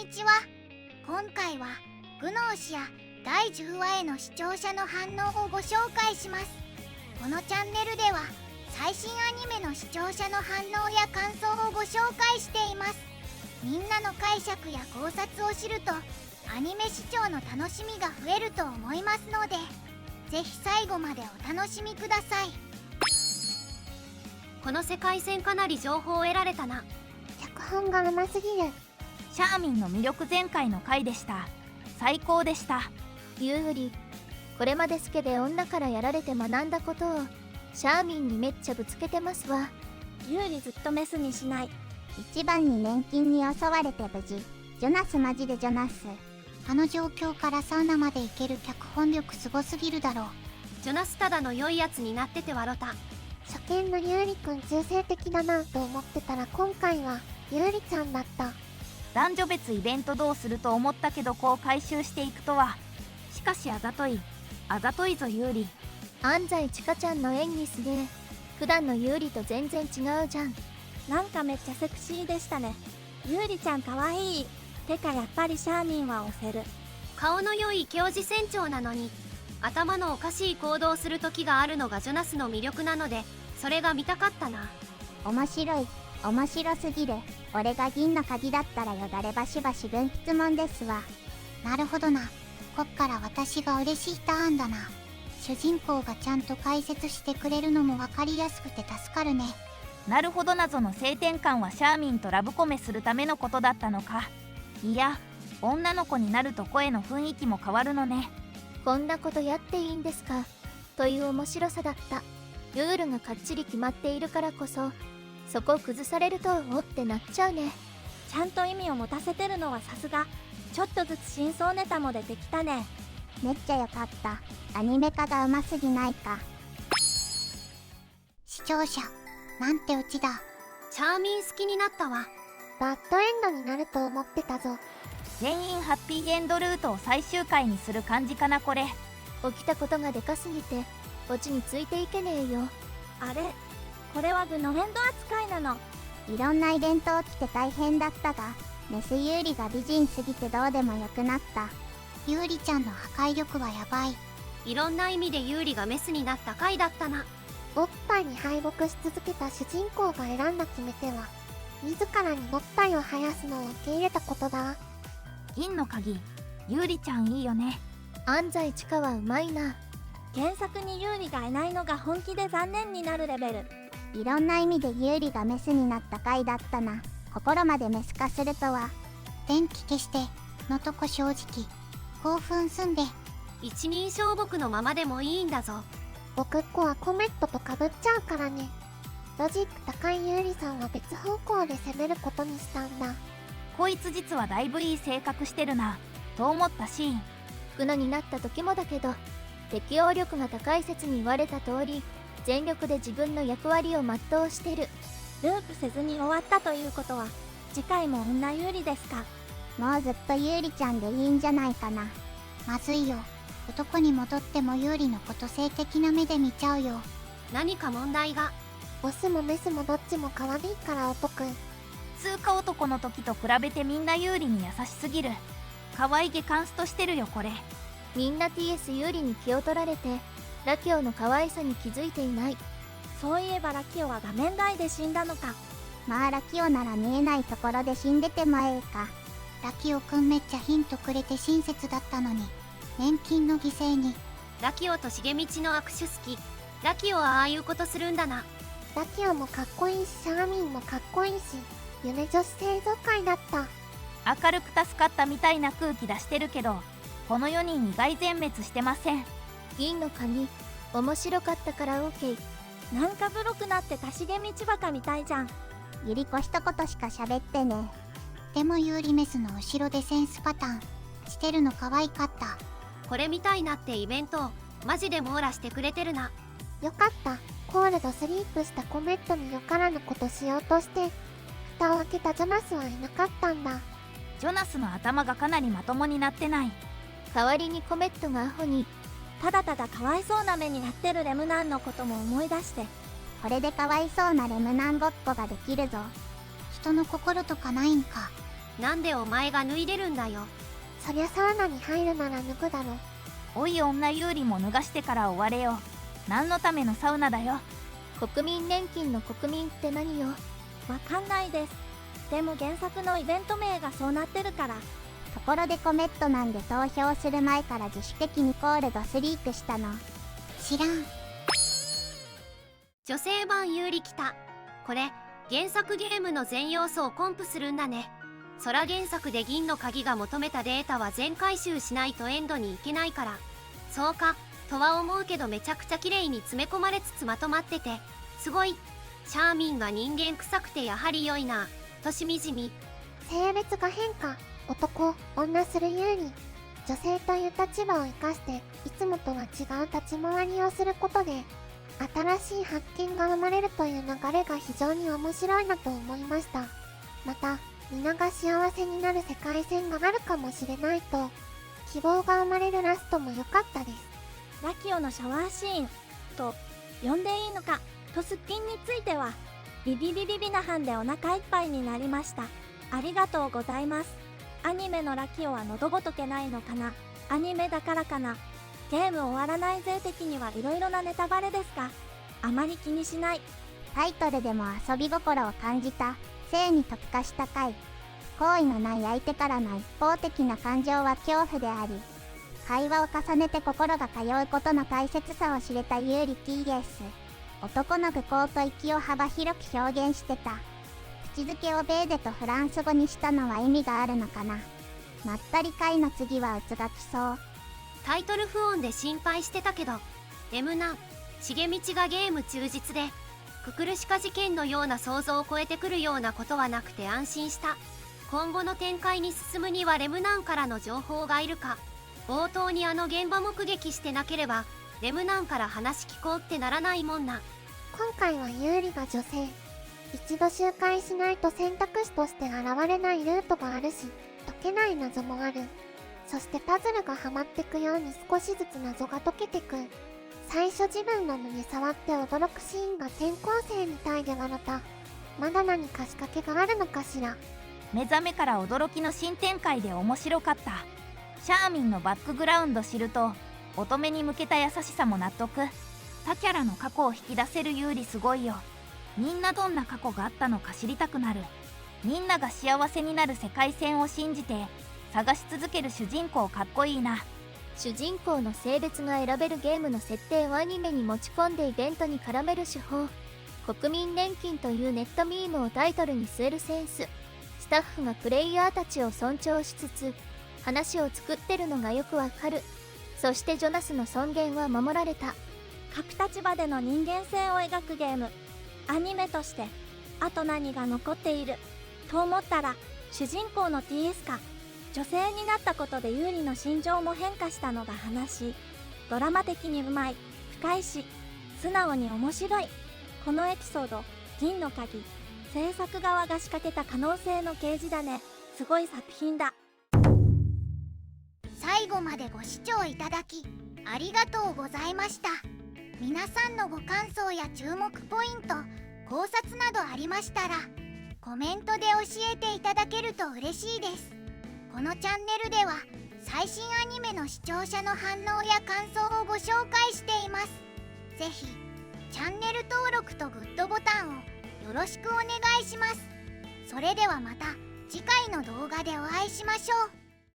にちは。今回はグノーシや第10話への視聴者の反応をご紹介します。このチャンネルでは最新アニメの視聴者の反応や感想をご紹介しています。みんなの解釈や考察を知るとアニメ視聴の楽しみが増えると思いますので、ぜひ最後までお楽しみください。この世界線かなり情報を得られたな。脚本がうますぎる。シャーミンの魅力全開の回でした。最高でした。ユーリ、これまでスケで女からやられて学んだことをシャーミンにめっちゃぶつけてますわ。ユーリずっとメスにしない。一番に年金に襲われて無事。ジョナスマジでジョナス。あの状況からサウナまで行ける脚本力すごすぎるだろう。ジョナスただの良いやつになってて笑った。初見のユーリくん中性的だなと思ってたら今回はユーリちゃんだった。男女別イベントどうすると思ったけどこう回収していくとは。しかしあざといぞユーリ。安西千佳ちゃんの演技すげえ。普段のユーリと全然違うじゃん。なんかめっちゃセクシーでしたね。ユーリちゃんかわいい。てかやっぱりシャーミンは押せる。顔の良い教授船長なのに頭のおかしい行動をする時があるのがジョナスの魅力なので、それが見たかったな。面白すぎる。俺が銀の鍵だったらよだれバシバシ分質問ですわ。なるほどな。こっから私が嬉しいターンだな。主人公がちゃんと解説してくれるのも分かりやすくて助かるね。なるほど、謎の性転換はシャーミンとラブコメするためのことだったのか。いや、女の子になると声の雰囲気も変わるのね。こんなことやっていいんですかという面白さだった。ルールがかっちり決まっているからこそ、そこ崩されるとおってなっちゃうね。ちゃんと意味を持たせてるのはさすが。ちょっとずつ真相ネタも出てきたね。めっちゃよかった。アニメ化がうますぎないか。視聴者なんてオチだ。シャーミン好きになったわ。バッドエンドになると思ってたぞ。全員ハッピーエンドルートを最終回にする感じかなこれ。起きたことがでかすぎてオチについていけねえよ。あれ、これはグノメンド扱いなの。いろんなイベント起きて大変だったが、メスユーリが美人すぎてどうでもよくなった。ユーリちゃんの破壊力はやばい。いろんな意味でユーリがメスになった回だったな。おっぱいに敗北し続けた主人公が選んだ決め手は自らにおっぱいを生やすのを受け入れたことだ。銀の鍵、ユーリちゃんいいよね。安西千佳はうまいな。原作にユーリがいないのが本気で残念になるレベル。いろんな意味でユーリがメスになった回だったな。心までメス化するとは。電気消してのとこ正直興奮すんで。一人称僕のままでもいいんだぞ。僕っ子はコメットとかぶっちゃうからね。ロジック高いユーリさんは別方向で攻めることにしたんだ。こいつ実はだいぶいい性格してるなと思ったシーン。グノになった時もだけど、適応力が高い説に言われた通り全力で自分の役割を全うしてる。ループせずに終わったということは次回も女ユーリですか。もうずっとユーリちゃんでいいんじゃないかな。まずいよ。男に戻ってもユーリのこと性的な目で見ちゃうよ。何か問題が。オスもメスもどっちも可愛いからオポくん。通過男の時と比べてみんなユーリに優しすぎる。可愛げカンストしてるよこれ。みんな TS ユーリに気を取られてラキオの可愛さに気づいていない。そういえばラキオは画面外で死んだのか。まあラキオなら見えないところで死んでてもええか。ラキオくんめっちゃヒントくれて親切だったのに、年金の犠牲に。ラキオと重道の握手好き。ラキオはああいうことするんだな。ラキオもかっこいいしシャーミンもかっこいいし、夢女子製造会だった。明るく助かったみたいな空気出してるけど、この4人意外全滅してません。銀の鍵面白かったから OK。 なんかブロくなってたしげ道バカみたいじゃん。ゆり子一言しか喋ってね。でもユーリメスの後ろでセンスパターンしてるの可愛かった。これみたいなってイベントマジで網羅してくれてるな。よかった。コールドスリープしたコメットによからぬことしようとして蓋を開けたジョナスはいなかったんだ。ジョナスの頭がかなりまともになってない。代わりにコメットがアホにただただかわいそうな目になってるレムナンのことも思い出して。これでかわいそうなレムナンごっこができるぞ。人の心とかないんか。なんでお前が脱いでるんだよ。そりゃサウナに入るなら脱ぐだろ。おい女有利も脱がしてから終われよ。何のためのサウナだよ。国民年金の国民って何よ。わかんないです。でも原作のイベント名がそうなってるから。ところでコメットなんで投票する前から自主的にコールドスリークしたの？知らん。女性版有利来た。これ原作ゲームの全要素をコンプするんだね。空原作で銀の鍵が求めたデータは全回収しないとエンドに行けないから。そうかとは思うけど、めちゃくちゃ綺麗に詰め込まれつつまとまっててすごい。シャーミンが人間臭くてやはり良いなとしみじみ。性別が変化、男女する有利。女性という立場を生かしていつもとは違う立ち回りをすることで新しい発見が生まれるという流れが非常に面白いなと思いました。また皆が幸せになる世界線があるかもしれないと希望が生まれるラストも良かったです。ラキオのシャワーシーンと呼んでいいのかとすっぴんについてはビビビビビな班でお腹いっぱいになりました。ありがとうございます。アニメのラキオは喉ごとけないのかな。アニメだからかな。ゲーム終わらないぜ的にはいろいろなネタバレですがあまり気にしない。タイトルでも遊び心を感じた性に特化した回。好意のない相手からの一方的な感情は恐怖であり、会話を重ねて心が通うことの大切さを知れたユーリ T です。男の愚行と息を幅広く表現してた。口づけをベーデとフランス語にしたのは意味があるのかな。まったり回の次はうつがきそう。タイトル不穏で心配してたけど、Mナン重道がゲーム忠実でククルシカ事件のような想像を超えてくるようなことはなくて安心した。今後の展開に進むにはレムナンからの情報がいるか。冒頭に現場目撃してなければレムナンから話聞こうってならないもんな。今回は有利が女性。一度周回しないと選択肢として現れないルートがあるし、解けない謎もある。そしてパズルがはまってくように少しずつ謎が解けてく。最初自分の胸に触って驚くシーンが転校生みたいで笑った。まだ何か仕掛けがあるのかしら。目覚めから驚きの新展開で面白かった。シャーミンのバックグラウンド知ると乙女に向けた優しさも納得。他キャラの過去を引き出せる有利すごいよ。みんなどんな過去があったのか知りたくなる。みんなが幸せになる世界線を信じて探し続ける主人公かっこいいな。主人公の性別が選べるゲームの設定をアニメに持ち込んでイベントに絡める手法。国民年金というネットミームをタイトルに据えるセンス。スタッフがプレイヤーたちを尊重しつつ話を作ってるのがよくわかる。そしてジョナスの尊厳は守られた。各立場での人間性を描くゲーム。アニメとしてあと何が残っていると思ったら主人公の TS か。女性になったことで有利の心情も変化したのが話。ドラマ的にうまい、深いし素直に面白い。このエピソード銀の鍵、制作側が仕掛けた可能性の啓示だね。すごい作品だ。最後までご視聴いただきありがとうございました。皆さんのご感想や注目ポイント、考察などありましたらコメントで教えていただけると嬉しいです。このチャンネルでは最新アニメの視聴者の反応や感想をご紹介しています。ぜひチャンネル登録とグッドボタンをよろしくお願いします。それではまた次回の動画でお会いしましょう。